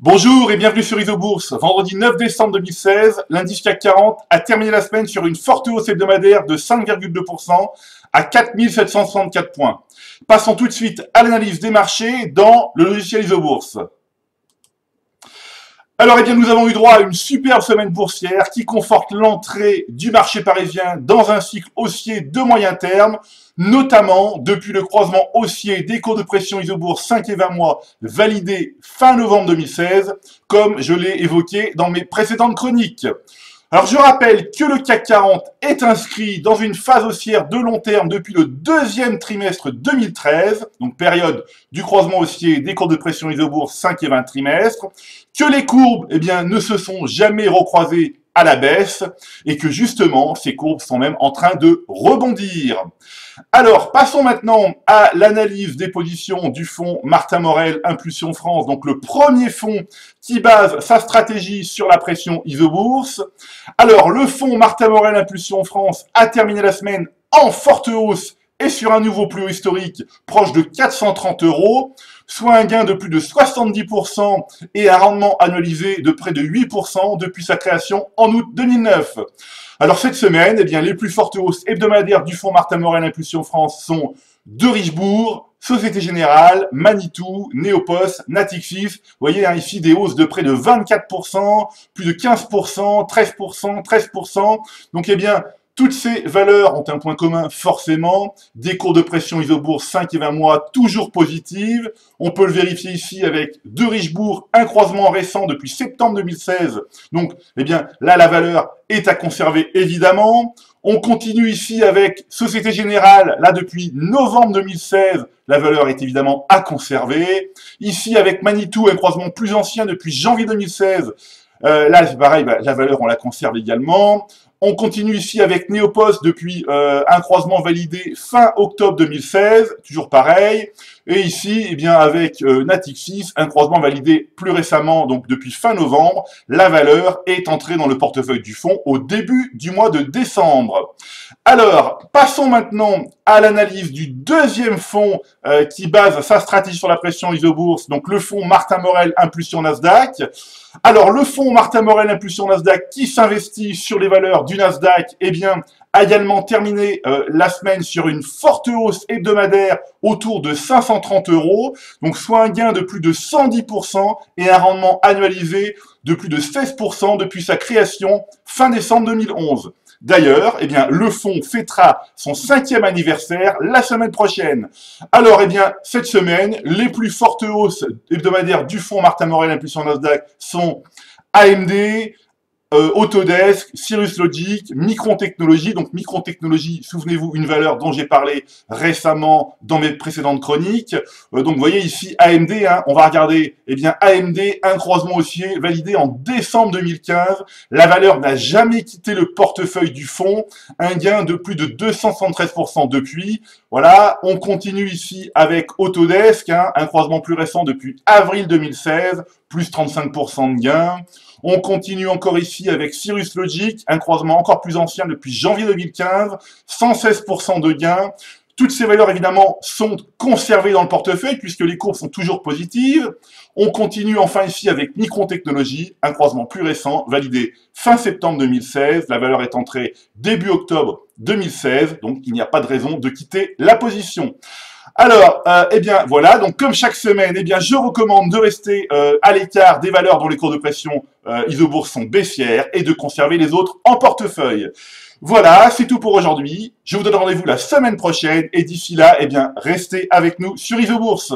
Bonjour et bienvenue sur Isobourse. Vendredi 9 décembre 2016, l'indice CAC 40 a terminé la semaine sur une forte hausse hebdomadaire de 5,2% à 4764 points. Passons tout de suite à l'analyse des marchés dans le logiciel Isobourse. Alors, nous avons eu droit à une superbe semaine boursière qui conforte l'entrée du marché parisien dans un cycle haussier de moyen terme, notamment depuis le croisement haussier des cours de pression Isobourse 5 et 20 mois validé fin novembre 2016, comme je l'ai évoqué dans mes précédentes chroniques. Alors, je rappelle que le CAC 40 est inscrit dans une phase haussière de long terme depuis le deuxième trimestre 2013, donc période du croisement haussier des cours de pression Isobourse 5 et 20 trimestres, que les courbes, ne se sont jamais recroisées à la baisse et que justement, ces courbes sont même en train de rebondir. Alors, passons maintenant à l'analyse des positions du fonds Martin Morel Impulsion France, donc le premier fonds qui base sa stratégie sur la pression Isobourse. Alors, le fonds Martin Morel Impulsion France a terminé la semaine en forte hausse et sur un nouveau plus haut historique proche de 430 €, soit un gain de plus de 70% et un rendement annualisé de près de 8% depuis sa création en août 2009. Alors cette semaine, les plus fortes hausses hebdomadaires du fonds Martin Morel Impulsion France sont de Richebourg, Société Générale, Manitou, Néopost, Natixis. Vous voyez ici des hausses de près de 24%, plus de 15%, 13%, 13%. Donc toutes ces valeurs ont un point commun forcément, des cours de pression Isobourse 5 et 20 mois toujours positives. On peut le vérifier ici avec de Richebourg, un croisement récent depuis septembre 2016. Donc, là, la valeur est à conserver évidemment. On continue ici avec Société Générale, là depuis novembre 2016, la valeur est évidemment à conserver. Ici avec Manitou, un croisement plus ancien depuis janvier 2016. Là, c'est pareil, la valeur, on la conserve également. On continue ici avec Néopost depuis un croisement validé fin octobre 2016, toujours pareil. Et ici, avec Natixis, un croisement validé plus récemment, donc depuis fin novembre. La valeur est entrée dans le portefeuille du fonds au début du mois de décembre. Alors, passons maintenant à l'analyse du deuxième fonds qui base sa stratégie sur la pression Isobourse, donc le fonds Martin Morel Impulsion Nasdaq. Alors, le fonds Martin Morel Impulsion Nasdaq qui s'investit sur les valeurs du Nasdaq, a également terminé la semaine sur une forte hausse hebdomadaire autour de 530 €, donc soit un gain de plus de 110% et un rendement annualisé de plus de 16% depuis sa création fin décembre 2011. D'ailleurs, le fonds fêtera son 5e anniversaire la semaine prochaine. Alors, cette semaine, les plus fortes hausses hebdomadaires du fonds Martin Morel Impulsion Nasdaq sont AMD, Autodesk, Cirrus Logic, Micron Technology. Donc Micron Technology, souvenez-vous, une valeur dont j'ai parlé récemment dans mes précédentes chroniques. Donc vous voyez ici AMD, on va regarder, AMD, un croisement haussier validé en décembre 2015. La valeur n'a jamais quitté le portefeuille du fonds, un gain de plus de 273% depuis. Voilà, on continue ici avec Autodesk, un croisement plus récent depuis avril 2016, plus 35% de gain. On continue encore ici avec Cirrus Logic, un croisement encore plus ancien depuis janvier 2015, 116% de gain. Toutes ces valeurs, évidemment, sont conservées dans le portefeuille puisque les courbes sont toujours positives. On continue enfin ici avec Micron Technology, un croisement plus récent, validé fin septembre 2016. La valeur est entrée début octobre 2016, donc il n'y a pas de raison de quitter la position. Alors, voilà, donc comme chaque semaine, je recommande de rester à l'écart des valeurs dont les cours de pression Isobourse sont baissières et de conserver les autres en portefeuille. Voilà, c'est tout pour aujourd'hui. Je vous donne rendez-vous la semaine prochaine et d'ici là, restez avec nous sur Isobourse.